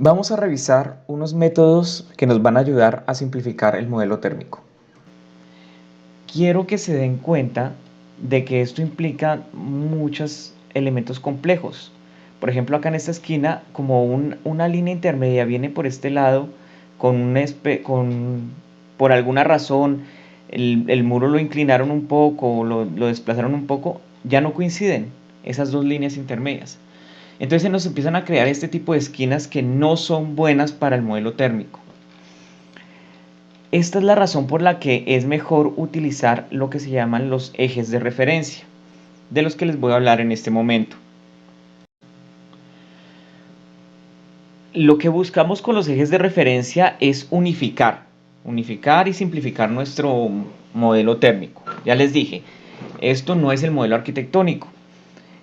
Vamos a revisar unos métodos que nos van a ayudar a simplificar el modelo térmico. Quiero que se den cuenta de que esto implica muchos elementos complejos. Por ejemplo, acá en esta esquina, como una línea intermedia viene por este lado, por alguna razón el muro lo inclinaron un poco, lo desplazaron un poco, ya no coinciden esas dos líneas intermedias. Entonces se nos empiezan a crear este tipo de esquinas que no son buenas para el modelo térmico. Esta es la razón por la que es mejor utilizar lo que se llaman los ejes de referencia, de los que les voy a hablar en este momento. Lo que buscamos con los ejes de referencia es unificar y simplificar nuestro modelo térmico. Ya les dije, esto no es el modelo arquitectónico.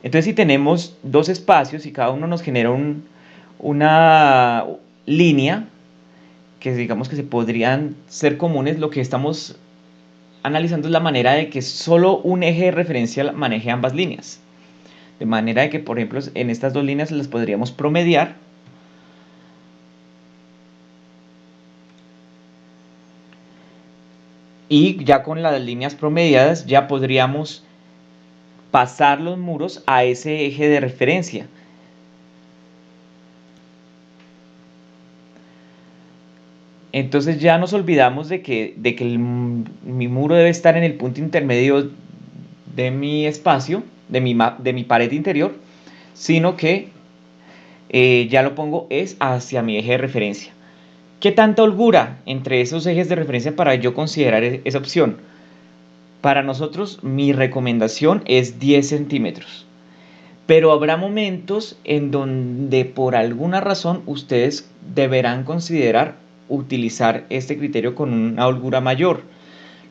Entonces, si tenemos dos espacios y cada uno nos genera una línea que digamos que se podrían ser comunes, lo que estamos analizando es la manera de que solo un eje de referencia maneje ambas líneas. De manera de que, por ejemplo, en estas dos líneas las podríamos promediar. Y ya con las líneas promediadas ya podríamos pasar los muros a ese eje de referencia. Entonces ya nos olvidamos de que mi muro debe estar en el punto intermedio de mi espacio, de mi pared interior, sino que ya lo pongo es hacia mi eje de referencia. ¿Qué tanta holgura entre esos ejes de referencia para yo considerar esa opción? Para nosotros mi recomendación es 10 centímetros. Pero habrá momentos en donde por alguna razón ustedes deberán considerar utilizar este criterio con una holgura mayor.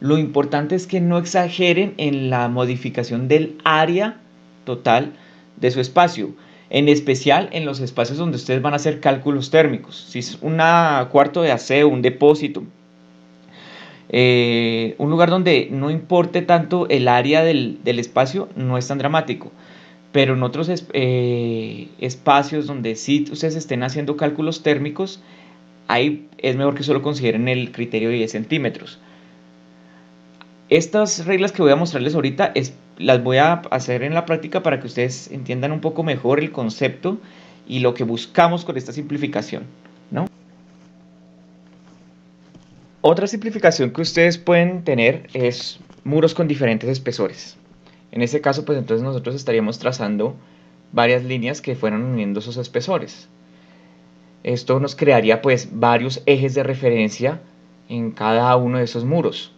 Lo importante es que no exageren en la modificación del área total de su espacio, en especial en los espacios donde ustedes van a hacer cálculos térmicos. Si es un cuarto de aseo, un depósito, un lugar donde no importe tanto el área del espacio, no es tan dramático. Pero en otros espacios donde sí ustedes estén haciendo cálculos térmicos, ahí es mejor que solo consideren el criterio de 10 centímetros. Estas reglas que voy a mostrarles ahorita las voy a hacer en la práctica para que ustedes entiendan un poco mejor el concepto y lo que buscamos con esta simplificación, ¿no? Otra simplificación que ustedes pueden tener es muros con diferentes espesores. En este caso, pues entonces nosotros estaríamos trazando varias líneas que fueran uniendo esos espesores. Esto nos crearía pues varios ejes de referencia en cada uno de esos muros.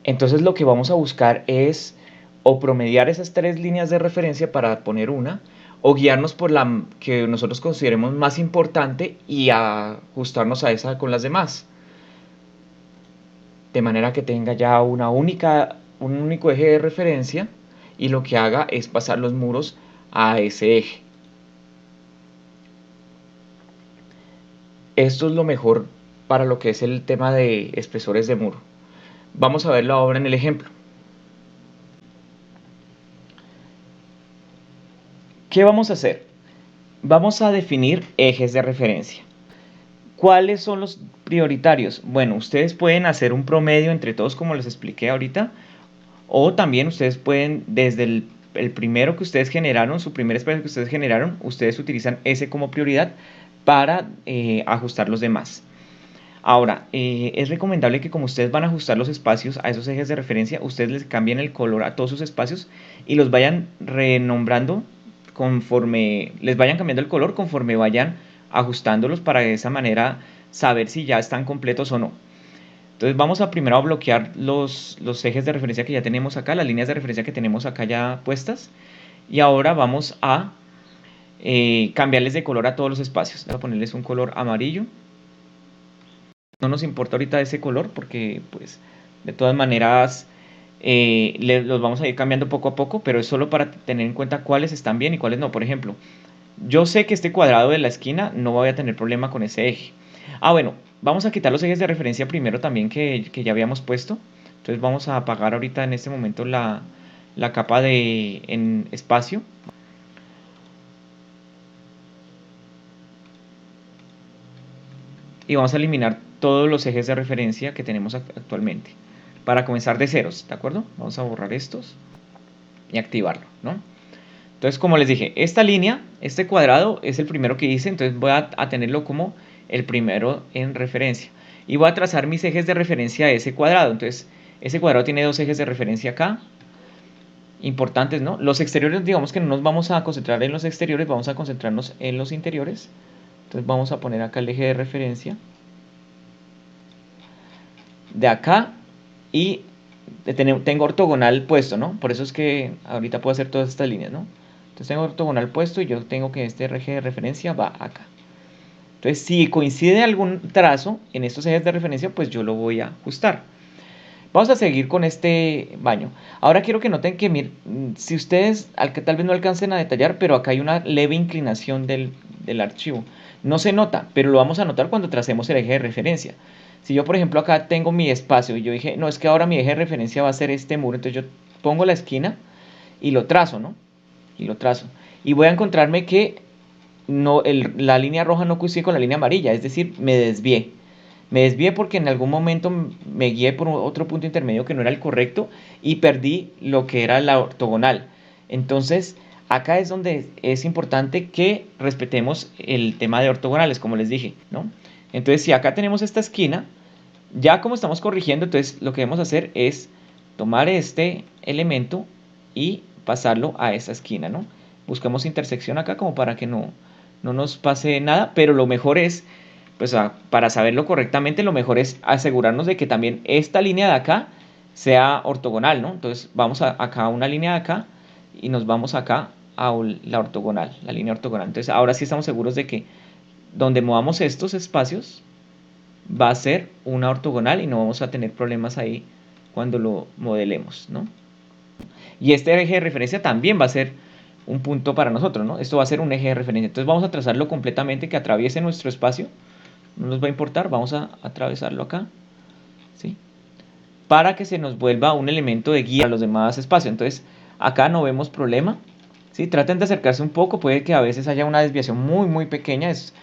Entonces lo que vamos a buscar es o promediar esas tres líneas de referencia para poner una, o guiarnos por la que nosotros consideremos más importante y ajustarnos a esa con las demás. De manera que tenga ya un único eje de referencia y lo que haga es pasar los muros a ese eje. Esto es lo mejor para lo que es el tema de espesores de muro. Vamos a verlo ahora en el ejemplo. ¿Qué vamos a hacer? Vamos a definir ejes de referencia. ¿Cuáles son los prioritarios? Bueno, ustedes pueden hacer un promedio entre todos como les expliqué ahorita, o también ustedes pueden desde el primero que ustedes generaron, su primer espacio que ustedes generaron, ustedes utilizan ese como prioridad para ajustar los demás. Ahora, es recomendable que como ustedes van a ajustar los espacios a esos ejes de referencia, ustedes les cambien el color a todos sus espacios y los vayan renombrando conforme, les vayan cambiando el color conforme vayan ajustándolos para de esa manera saber si ya están completos o no. Entonces vamos a primero a bloquear los ejes de referencia que ya tenemos acá, las líneas de referencia que tenemos acá ya puestas. Y ahora vamos a cambiarles de color a todos los espacios. Voy a ponerles un color amarillo. No nos importa ahorita ese color porque pues de todas maneras los vamos a ir cambiando poco a poco, pero es solo para tener en cuenta cuáles están bien y cuáles no. Por ejemplo, yo sé que este cuadrado de la esquina no voy a tener problema con ese eje. Bueno, vamos a quitar los ejes de referencia primero también que ya habíamos puesto. Entonces vamos a apagar ahorita en este momento la capa en espacio. y vamos a eliminar todos los ejes de referencia que tenemos actualmente para comenzar de ceros, ¿de acuerdo? Vamos a borrar estos y activarlo, ¿no? Entonces, como les dije, esta línea, este cuadrado es el primero que hice, entonces voy a tenerlo como el primero en referencia. Y voy a trazar mis ejes de referencia a ese cuadrado. Entonces, ese cuadrado tiene dos ejes de referencia acá, importantes, ¿no? Los exteriores, digamos que no nos vamos a concentrar en los exteriores, vamos a concentrarnos en los interiores. Entonces vamos a poner acá el eje de referencia de acá y tengo ortogonal puesto, ¿no? Por eso es que ahorita puedo hacer todas estas líneas, ¿no? Entonces tengo ortogonal puesto y yo tengo que este eje de referencia va acá. Entonces, si coincide algún trazo en estos ejes de referencia, pues yo lo voy a ajustar. Vamos a seguir con este baño. Ahora quiero que noten que, si ustedes, al que tal vez no alcancen a detallar, pero acá hay una leve inclinación del archivo. No se nota, pero lo vamos a notar cuando tracemos el eje de referencia. Si yo, por ejemplo, acá tengo mi espacio y yo dije, no, es que ahora mi eje de referencia va a ser este muro, entonces yo pongo la esquina y lo trazo, ¿no? Y lo trazo. Y voy a encontrarme que no, la línea roja no coincide con la línea amarilla, es decir, me desvié. Me desvié porque en algún momento me guié por otro punto intermedio que no era el correcto y perdí lo que era la ortogonal. Entonces, acá es donde es importante que respetemos el tema de ortogonales, como les dije, ¿no? Entonces, si acá tenemos esta esquina, ya como estamos corrigiendo, entonces lo que debemos hacer es tomar este elemento y pasarlo a esta esquina, ¿no? Buscamos intersección acá como para que no nos pase nada, pero lo mejor es, pues para saberlo correctamente, lo mejor es asegurarnos de que también esta línea de acá sea ortogonal, ¿no? Entonces vamos acá a una línea de acá y nos vamos acá a la ortogonal, la línea ortogonal. Entonces ahora sí estamos seguros de que donde movamos estos espacios va a ser una ortogonal y no vamos a tener problemas ahí cuando lo modelemos, ¿no? Y este eje de referencia también va a ser un punto para nosotros, ¿no? Esto va a ser un eje de referencia. Entonces vamos a trazarlo completamente que atraviese nuestro espacio. No nos va a importar, vamos a atravesarlo acá, ¿sí? Para que se nos vuelva un elemento de guía a los demás espacios. Entonces acá no vemos problema, ¿sí? Traten de acercarse un poco, puede que a veces haya una desviación muy pequeña, es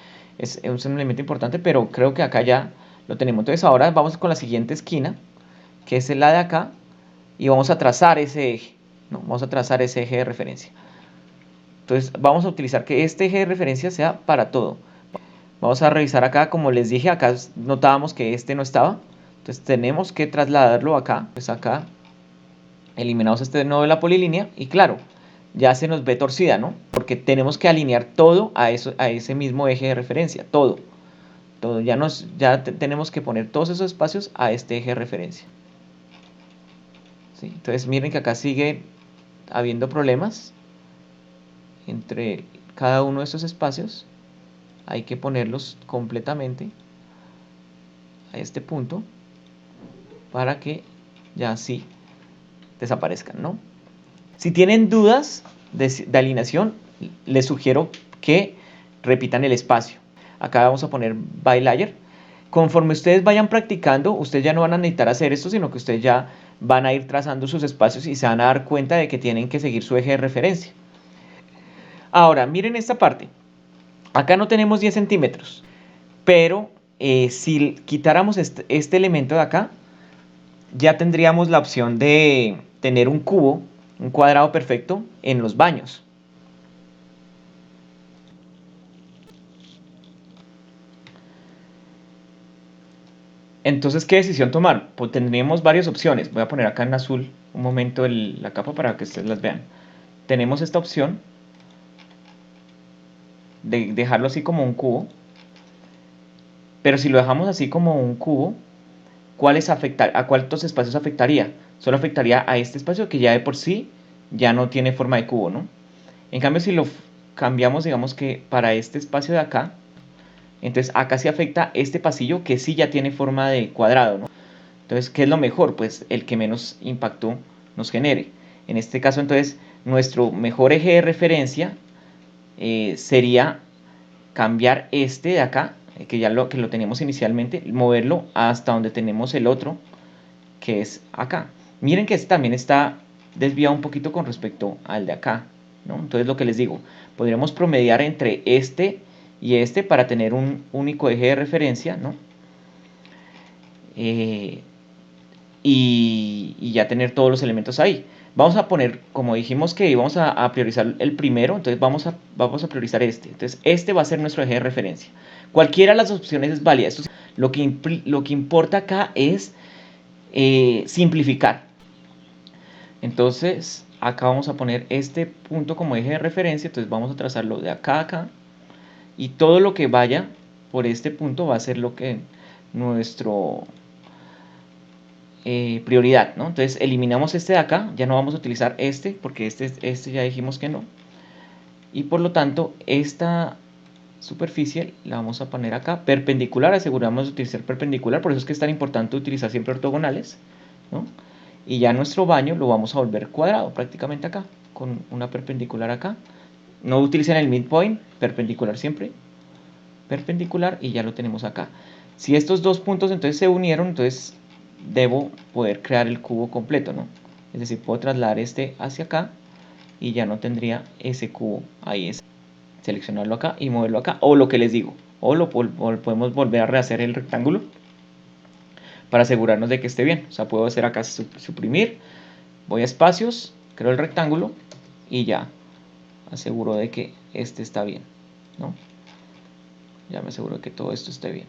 un elemento importante, pero creo que acá ya lo tenemos. Entonces ahora vamos con la siguiente esquina, que es la de acá, y vamos a trazar ese eje, ¿no? Vamos a trazar ese eje de referencia. Entonces vamos a utilizar que este eje de referencia sea para todo. Vamos a revisar acá, como les dije, acá notábamos que este no estaba. Entonces tenemos que trasladarlo acá. Pues acá eliminamos este nodo de la polilínea y claro, ya se nos ve torcida, ¿no? Porque tenemos que alinear todo a ese mismo eje de referencia, todo. Ya tenemos que poner todos esos espacios a este eje de referencia. ¿Sí? Entonces miren que acá sigue habiendo problemas entre cada uno de estos espacios. Hay que ponerlos completamente a este punto para que ya sí desaparezcan, ¿no? Si tienen dudas de alineación, les sugiero que repitan el espacio. Acá vamos a poner by layer. Conforme ustedes vayan practicando, ustedes ya no van a necesitar hacer esto, sino que ustedes ya van a ir trazando sus espacios y se van a dar cuenta de que tienen que seguir su eje de referencia. Ahora, miren esta parte. Acá no tenemos 10 centímetros, pero si quitáramos este elemento de acá, ya tendríamos la opción de tener un cubo, un cuadrado perfecto en los baños. Entonces, ¿qué decisión tomar? Pues tendríamos varias opciones. Voy a poner acá en azul un momento la capa para que ustedes las vean. Tenemos esta opción de dejarlo así como un cubo. Pero si lo dejamos así como un cubo, ¿a cuántos espacios afectaría? Solo afectaría a este espacio que ya de por sí ya no tiene forma de cubo, ¿no? En cambio, si lo cambiamos, digamos que para este espacio de acá, entonces acá sí afecta este pasillo que sí ya tiene forma de cuadrado, ¿no? Entonces, ¿qué es lo mejor? Pues el que menos impacto nos genere. En este caso, entonces, nuestro mejor eje de referencia sería cambiar este de acá, que ya lo teníamos inicialmente, moverlo hasta donde tenemos el otro, que es acá. Miren que este también está desviado un poquito con respecto al de acá, ¿no? Entonces lo que les digo, podríamos promediar entre este y este para tener un único eje de referencia, ¿no? Y ya tener todos los elementos ahí. Vamos a poner, como dijimos que íbamos a priorizar el primero, entonces vamos a priorizar este. Entonces este va a ser nuestro eje de referencia. Cualquiera de las opciones es válida. Lo que importa acá es simplificar. Entonces acá vamos a poner este punto como eje de referencia, entonces vamos a trazarlo de acá a acá. Y todo lo que vaya por este punto va a ser lo que nuestro prioridad, ¿no? Entonces eliminamos este de acá, ya no vamos a utilizar este, porque este ya dijimos que no. Y por lo tanto, esta superficie la vamos a poner acá, perpendicular, aseguramos de utilizar perpendicular, por eso es que es tan importante utilizar siempre ortogonales, ¿no? Y ya nuestro baño lo vamos a volver cuadrado prácticamente acá, con una perpendicular acá. No utilicen el midpoint, perpendicular siempre, perpendicular, y ya lo tenemos acá. Si estos dos puntos entonces se unieron, entonces debo poder crear el cubo completo, ¿no? Es decir, puedo trasladar este hacia acá y ya no tendría ese cubo ahí. Seleccionarlo acá y moverlo acá, o lo que les digo, o podemos volver a rehacer el rectángulo para asegurarnos de que esté bien. O sea, puedo hacer acá suprimir, voy a espacios, creo el rectángulo y ya aseguro de que este está bien, ¿no? Ya me aseguro de que todo esto esté bien.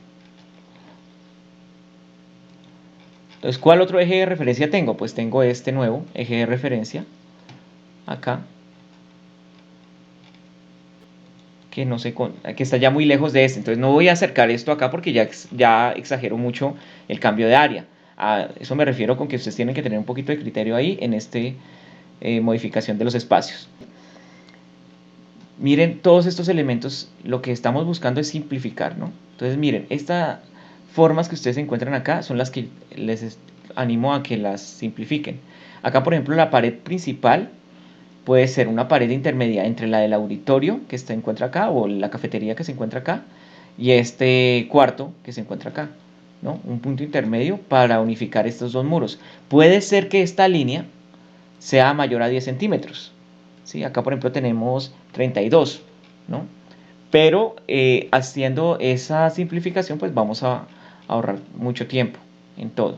Entonces, ¿cuál otro eje de referencia tengo? Pues tengo este nuevo eje de referencia acá, que no sé, que está ya muy lejos de este. Entonces no voy a acercar esto acá porque ya exagero mucho el cambio de área. A eso me refiero con que ustedes tienen que tener un poquito de criterio ahí en este modificación de los espacios. Miren, todos estos elementos, lo que estamos buscando es simplificar, ¿no? Entonces miren, estas formas que ustedes encuentran acá son las que les animo a que las simplifiquen. Acá, por ejemplo, la pared principal puede ser una pared intermedia entre la del auditorio que se encuentra acá, o la cafetería que se encuentra acá, y este cuarto que se encuentra acá, ¿no? Un punto intermedio para unificar estos dos muros. Puede ser que esta línea sea mayor a 10 centímetros, ¿sí? Acá, por ejemplo, tenemos 32, ¿no? Pero haciendo esa simplificación, pues vamos a ahorrar mucho tiempo en todo.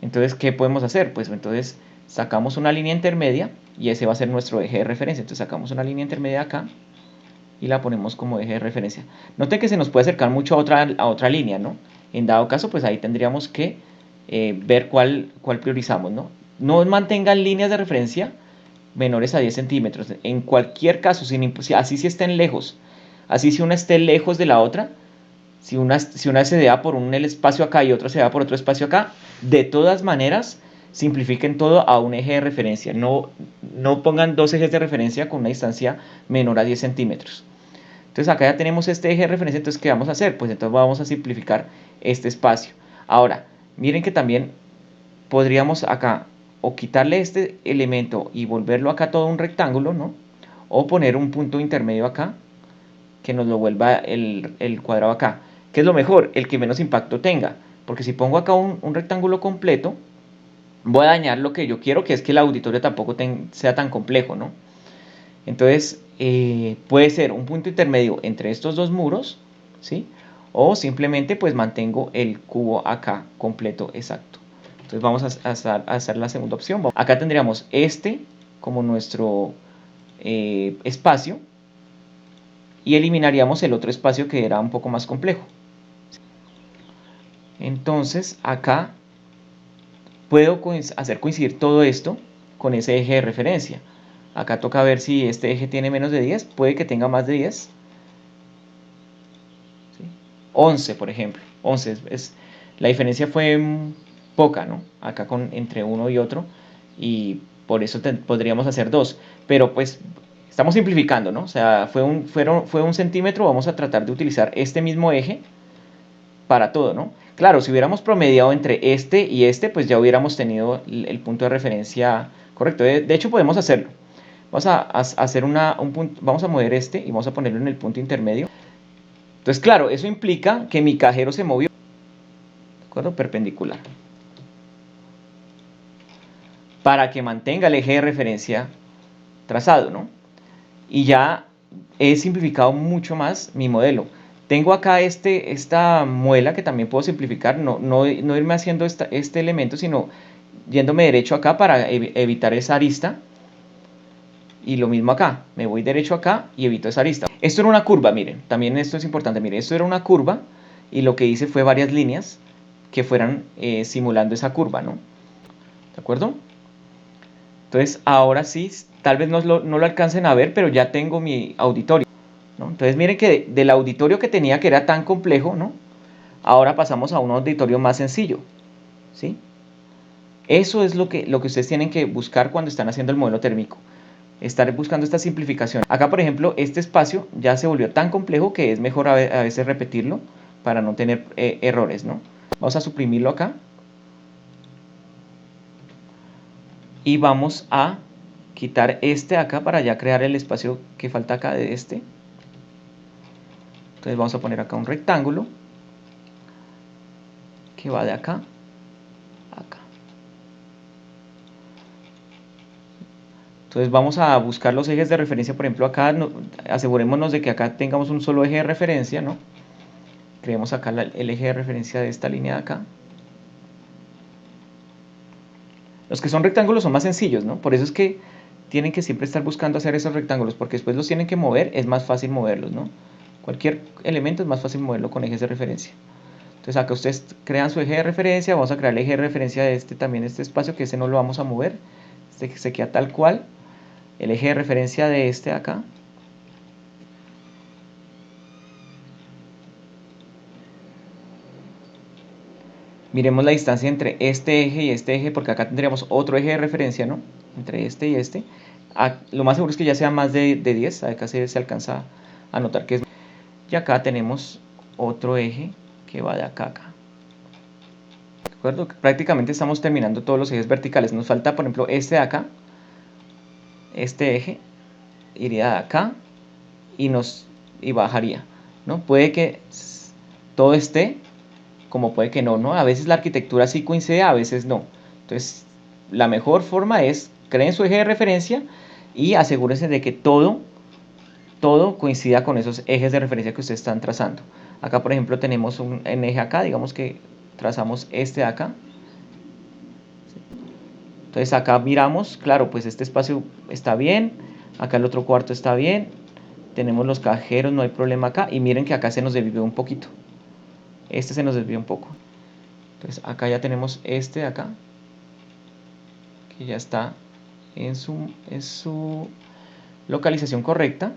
Entonces, ¿qué podemos hacer? Pues entonces sacamos una línea intermedia y ese va a ser nuestro eje de referencia. Entonces sacamos una línea intermedia acá y la ponemos como eje de referencia. Note que se nos puede acercar mucho a otra línea, ¿no? En dado caso, pues ahí tendríamos que ver cuál priorizamos, ¿no? No mantengan líneas de referencia menores a 10 centímetros. En cualquier caso, así si estén lejos, así si una esté lejos de la otra, si una se da por el espacio acá y otra se da por otro espacio acá, de todas maneras, simplifiquen todo a un eje de referencia. No pongan dos ejes de referencia con una distancia menor a 10 centímetros. Entonces acá ya tenemos este eje de referencia, entonces ¿qué vamos a hacer? Pues entonces vamos a simplificar este espacio. Ahora, miren que también podríamos acá o quitarle este elemento y volverlo acá todo un rectángulo, ¿no? O poner un punto intermedio acá que nos lo vuelva el cuadrado acá. ¿Qué es lo mejor? El que menos impacto tenga. Porque si pongo acá un rectángulo completo, voy a dañar lo que yo quiero, que es que el auditorio tampoco sea tan complejo, ¿no? Entonces, puede ser un punto intermedio entre estos dos muros, ¿sí? O simplemente pues mantengo el cubo acá completo exacto. Entonces vamos a hacer la segunda opción. Acá tendríamos este como nuestro espacio y eliminaríamos el otro espacio que era un poco más complejo. Entonces acá puedo hacer coincidir todo esto con ese eje de referencia. Acá toca ver si este eje tiene menos de 10, puede que tenga más de 10. ¿Sí? 11, por ejemplo. 11 la diferencia fue poca, ¿no? Acá entre uno y otro, y por eso podríamos hacer 2. Pero pues estamos simplificando, ¿no? O sea, fue un centímetro, vamos a tratar de utilizar este mismo eje para todo, ¿no? Claro, si hubiéramos promediado entre este y este, pues ya hubiéramos tenido el punto de referencia correcto. De hecho, podemos hacerlo. Vamos a hacer un punto, vamos a mover este y vamos a ponerlo en el punto intermedio. Entonces, claro, eso implica que mi cajero se movió, ¿de acuerdo? Perpendicular. Para que mantenga el eje de referencia trazado, ¿no? Y ya he simplificado mucho más mi modelo. Tengo acá esta muela que también puedo simplificar, no irme haciendo este elemento, sino yéndome derecho acá para evitar esa arista. Y lo mismo acá, me voy derecho acá y evito esa arista. Esto era una curva, miren, también esto es importante, miren, esto era una curva y lo que hice fue varias líneas que fueran simulando esa curva, ¿no? ¿De acuerdo? Entonces, ahora sí, tal vez no lo alcancen a ver, pero ya tengo mi auditorio, ¿no? Entonces, miren que del auditorio que tenía, que era tan complejo, ¿no? Ahora pasamos a un auditorio más sencillo, ¿sí? Eso es lo que ustedes tienen que buscar cuando están haciendo el modelo térmico. Estar buscando esta simplificación. Acá, por ejemplo, este espacio ya se volvió tan complejo que es mejor a veces repetirlo para no tener errores, ¿no? Vamos a suprimirlo acá. Y vamos a quitar este acá para ya crear el espacio que falta acá de este. Entonces vamos a poner acá un rectángulo que va de acá a acá. Entonces vamos a buscar los ejes de referencia, por ejemplo acá, asegurémonos de que acá tengamos un solo eje de referencia, ¿no? Creemos acá el eje de referencia de esta línea de acá. Los que son rectángulos son más sencillos, ¿no? Por eso es que tienen que siempre estar buscando hacer esos rectángulos, porque después los tienen que mover, es más fácil moverlos, ¿no? Cualquier elemento es más fácil moverlo con ejes de referencia. Entonces acá ustedes crean su eje de referencia, vamos a crear el eje de referencia de también este espacio, que ese no lo vamos a mover, este se queda tal cual. El eje de referencia de este acá. Miremos la distancia entre este eje y este eje, porque acá tendríamos otro eje de referencia, ¿no? Entre este y este. Lo más seguro es que ya sea más de 10, acá se alcanza a notar que es. Y acá tenemos otro eje que va de acá a acá. ¿De acuerdo? Prácticamente estamos terminando todos los ejes verticales. Nos falta, por ejemplo, este de acá. Este eje iría de acá y bajaría, ¿no? Puede que todo esté, como puede que no, ¿no? A veces la arquitectura sí coincide, a veces no. Entonces, la mejor forma es creen su eje de referencia y asegúrense de que todo coincida con esos ejes de referencia que ustedes están trazando. Acá, por ejemplo, tenemos un eje acá, digamos que trazamos este de acá. Entonces acá miramos, claro, pues este espacio está bien, acá el otro cuarto está bien, tenemos los cajeros, no hay problema acá, y miren que acá se nos desvió un poquito. Este se nos desvió un poco. Entonces acá ya tenemos este de acá, que ya está en su localización correcta.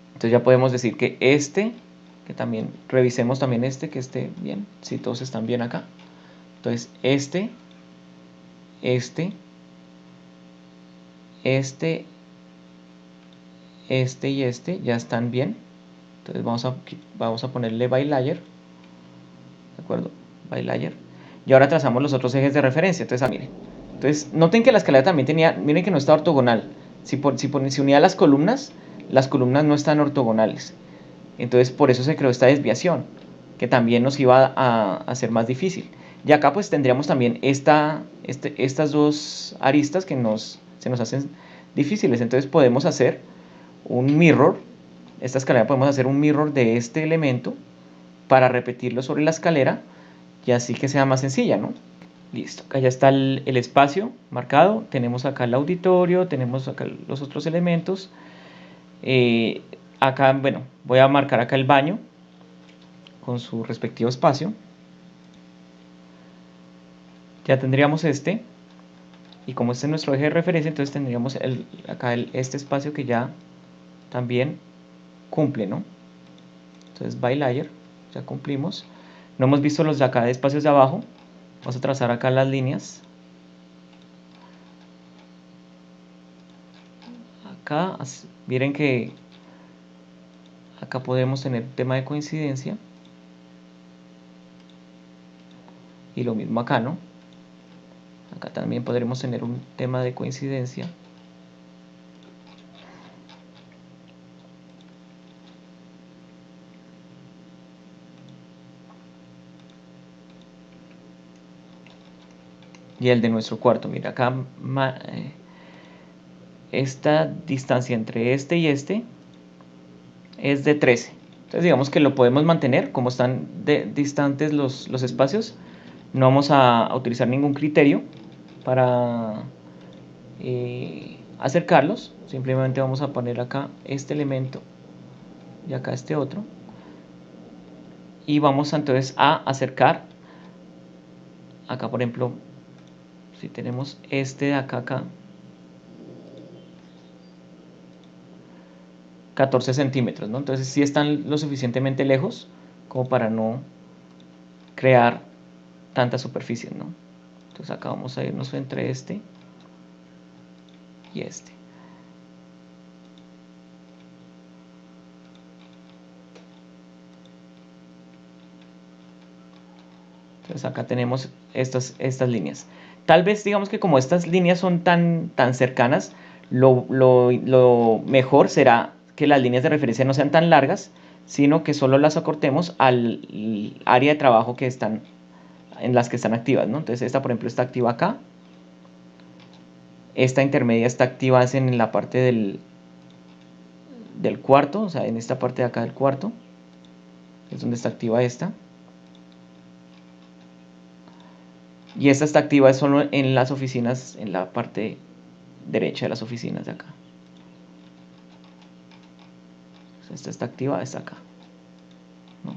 Entonces ya podemos decir que que también revisemos también que esté bien, si todos están bien acá. Entonces este y este ya están bien. Entonces vamos a ponerle bylayer, ¿de acuerdo? Bylayer. Y ahora trazamos los otros ejes de referencia. Entonces, miren. Entonces, noten que la escalera también tenía, miren que no está ortogonal. Si unía las columnas no están ortogonales. Entonces, por eso se creó esta desviación, que también nos iba a hacer más difícil. Y acá pues tendríamos también estas dos aristas que se nos hacen difíciles. Entonces podemos hacer un mirror. Esta escalera podemos hacer un mirror de este elemento para repetirlo sobre la escalera y así que sea más sencilla, ¿no? Listo, acá ya está el espacio marcado, tenemos acá el auditorio, tenemos acá los otros elementos. Acá, bueno, voy a marcar acá el baño con su respectivo espacio. Ya tendríamos y como este es nuestro eje de referencia, entonces tendríamos acá este espacio que ya también cumple, ¿no? Entonces bylayer, ya cumplimos. No hemos visto los de acá de espacios de abajo. Vamos a trazar acá las líneas. Acá, miren que acá podemos tener tema de coincidencia. Y lo mismo acá, ¿no? Acá también podremos tener un tema de coincidencia. Y el de nuestro cuarto, mira acá esta distancia entre este y este es de 13. Entonces digamos que lo podemos mantener, como están distantes los espacios, no vamos a utilizar ningún criterio para acercarlos, simplemente vamos a poner acá este elemento y acá este otro, y vamos entonces a acercar, acá por ejemplo, si tenemos este de acá, 14 centímetros, ¿no? Entonces sí están lo suficientemente lejos como para no crear tanta superficie, ¿no? Entonces acá vamos a irnos entre este y este. Entonces acá tenemos estas líneas. Tal vez digamos que como estas líneas son tan cercanas, lo mejor será que las líneas de referencia no sean tan largas, sino que solo las acortemos al área de trabajo que están, en las que están activas, ¿no? Entonces esta por ejemplo está activa acá, esta intermedia está activa en la parte del cuarto, o sea en esta parte de acá del cuarto, es donde está activa esta. Y esta está activa solo en las oficinas, en la parte derecha de las oficinas de acá. O sea, esta está activa, está acá, ¿no?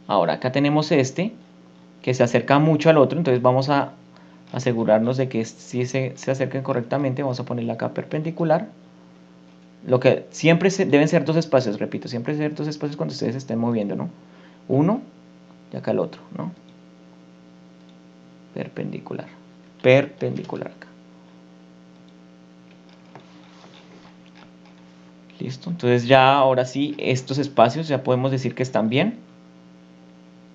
Ahora acá tenemos este, que se acerca mucho al otro, entonces vamos a asegurarnos de que si se acerquen correctamente, vamos a ponerle acá perpendicular. Lo que siempre deben ser dos espacios, repito, siempre ser dos espacios cuando ustedes estén moviendo, ¿no? Uno y acá el otro, ¿no? Perpendicular, perpendicular acá. Listo, entonces ya ahora sí, estos espacios ya podemos decir que están bien.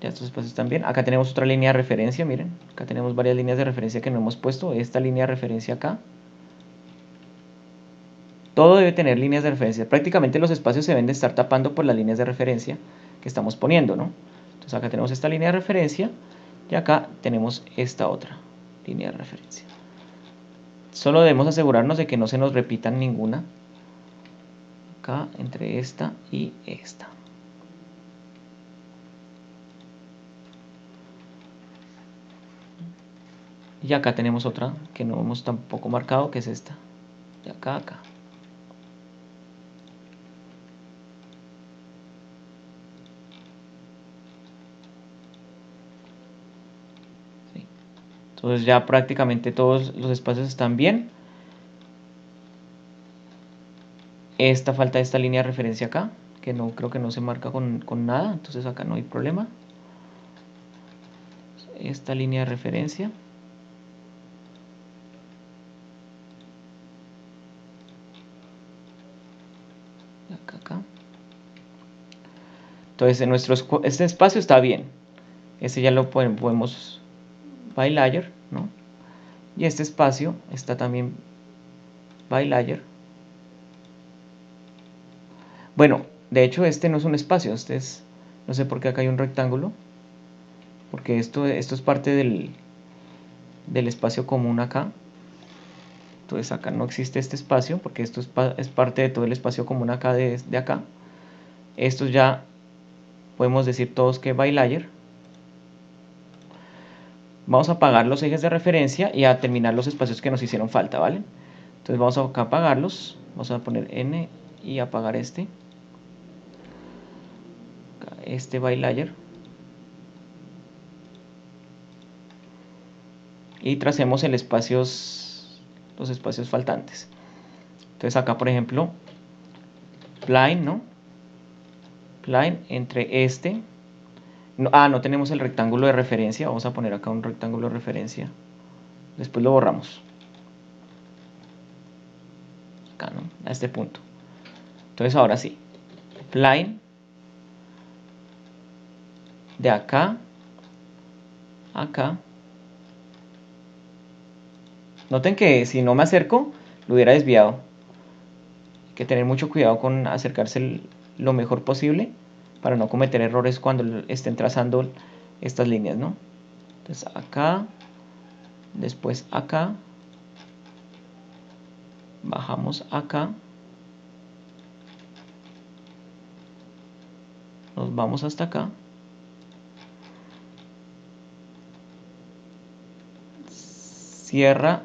Ya estos espacios están bien. Acá tenemos otra línea de referencia, miren. Acá tenemos varias líneas de referencia que no hemos puesto. Esta línea de referencia acá. Todo debe tener líneas de referencia. Prácticamente los espacios se deben de estar tapando por las líneas de referencia que estamos poniendo, ¿no? Entonces acá tenemos esta línea de referencia y acá tenemos esta otra línea de referencia. Solo debemos asegurarnos de que no se nos repitan ninguna. Acá entre esta y esta. Y acá tenemos otra que no hemos tampoco marcado, que es esta. De acá a acá. ¿Sí? Entonces ya prácticamente todos los espacios están bien. Falta esta línea de referencia acá, que no creo que no se marca con nada, entonces acá no hay problema. Esta línea de referencia. Acá. Entonces este espacio está bien. Este ya lo podemos by layer, ¿no? Y este espacio está también by layer. Bueno, de hecho este no es un espacio, este es, no sé por qué acá hay un rectángulo, porque esto es parte del espacio común acá. Entonces acá no existe este espacio, porque esto es parte de todo el espacio común acá de acá. Estos ya podemos decir todos que by layer. Vamos a apagar los ejes de referencia y a terminar los espacios que nos hicieron falta, ¿vale? Entonces vamos a acá apagarlos, vamos a poner N y apagar este by layer, y tracemos los espacios faltantes. Entonces acá por ejemplo plane, ¿no? Plane entre este, no tenemos el rectángulo de referencia, vamos a poner acá un rectángulo de referencia, después lo borramos acá, ¿no? A este punto. Entonces ahora sí, plane de acá a acá. Noten que si no me acerco, lo hubiera desviado. Hay que tener mucho cuidado con acercarse lo mejor posible para no cometer errores cuando estén trazando estas líneas, ¿no? Entonces acá después acá, bajamos acá, nos vamos hasta acá, cierra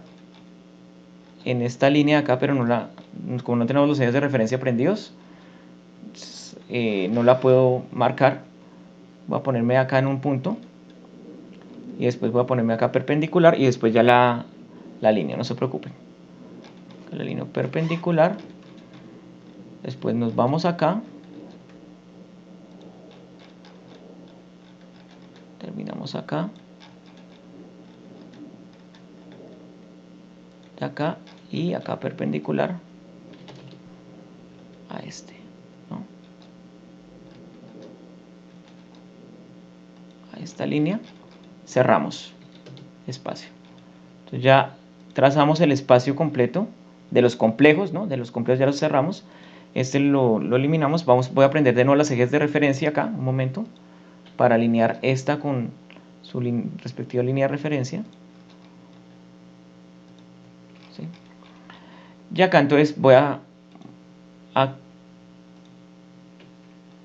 en esta línea de acá, pero como no tenemos los ejes de referencia prendidos, no la puedo marcar. Voy a ponerme acá en un punto y después voy a ponerme acá perpendicular y después ya la línea, no se preocupen. La línea perpendicular, después nos vamos acá, terminamos acá, de acá y acá perpendicular a este, ¿no? A esta línea, cerramos espacio. Entonces ya trazamos el espacio completo de los complejos, ¿no? De los complejos ya los cerramos. Este lo eliminamos. Voy a prender de nuevo las ejes de referencia acá, un momento, para alinear esta con su respectiva línea de referencia. ¿Sí? Y acá entonces voy a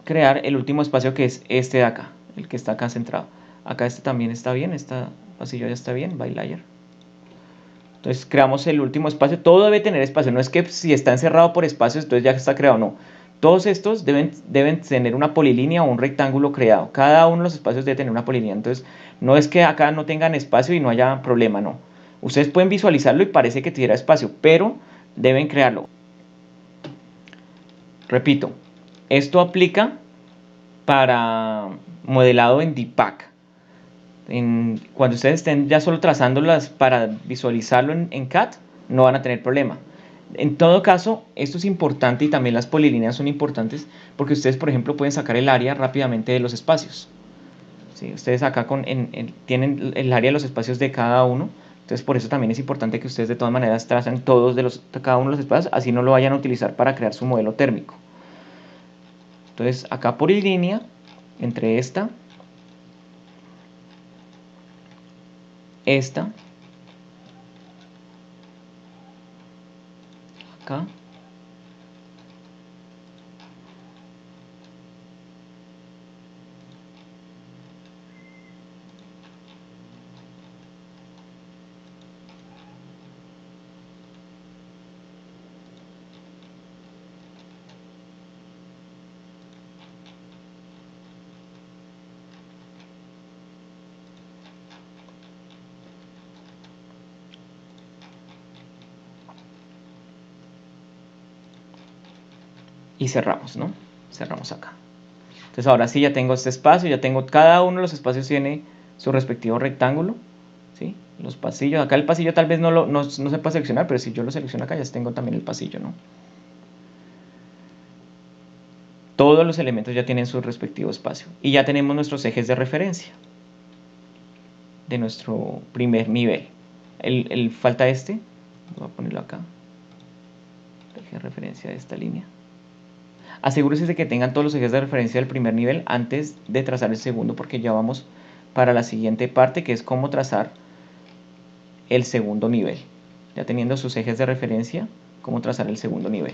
crear el último espacio, que es este de acá, el que está acá centrado. Acá este también está bien, este pasillo ya está bien, by layer. Entonces creamos el último espacio. Todo debe tener espacio, no es que si está encerrado por espacios entonces ya está creado, no. Todos estos deben tener una polilínea o un rectángulo creado. Cada uno de los espacios debe tener una polilínea. Entonces no es que acá no tengan espacio y no haya problema, no. Ustedes pueden visualizarlo y parece que tuviera espacio, pero deben crearlo. Repito, esto aplica para modelado en DPAC. Cuando ustedes estén ya solo trazándolas para visualizarlo en CAD, no van a tener problema. En todo caso, esto es importante y también las polilíneas son importantes porque ustedes, por ejemplo, pueden sacar el área rápidamente de los espacios. ¿Sí? Ustedes acá tienen el área de los espacios de cada uno. Entonces, por eso también es importante que ustedes de todas maneras trazan cada uno de los espacios, así no lo vayan a utilizar para crear su modelo térmico. Entonces, acá polilínea, entre esta, acá, y cerramos, ¿no? Cerramos acá. Entonces ahora sí ya tengo este espacio, cada uno de los espacios tiene su respectivo rectángulo, ¿sí? Los pasillos, acá el pasillo tal vez no se puede seleccionar, pero si yo lo selecciono acá ya tengo también el pasillo, ¿no? Todos los elementos ya tienen su respectivo espacio y ya tenemos nuestros ejes de referencia de nuestro primer nivel. Falta este, voy a ponerlo acá, el eje de referencia de esta línea. Asegúrese de que tengan todos los ejes de referencia del primer nivel antes de trazar el segundo, porque ya vamos para la siguiente parte, que es cómo trazar el segundo nivel. Ya teniendo sus ejes de referencia, cómo trazar el segundo nivel.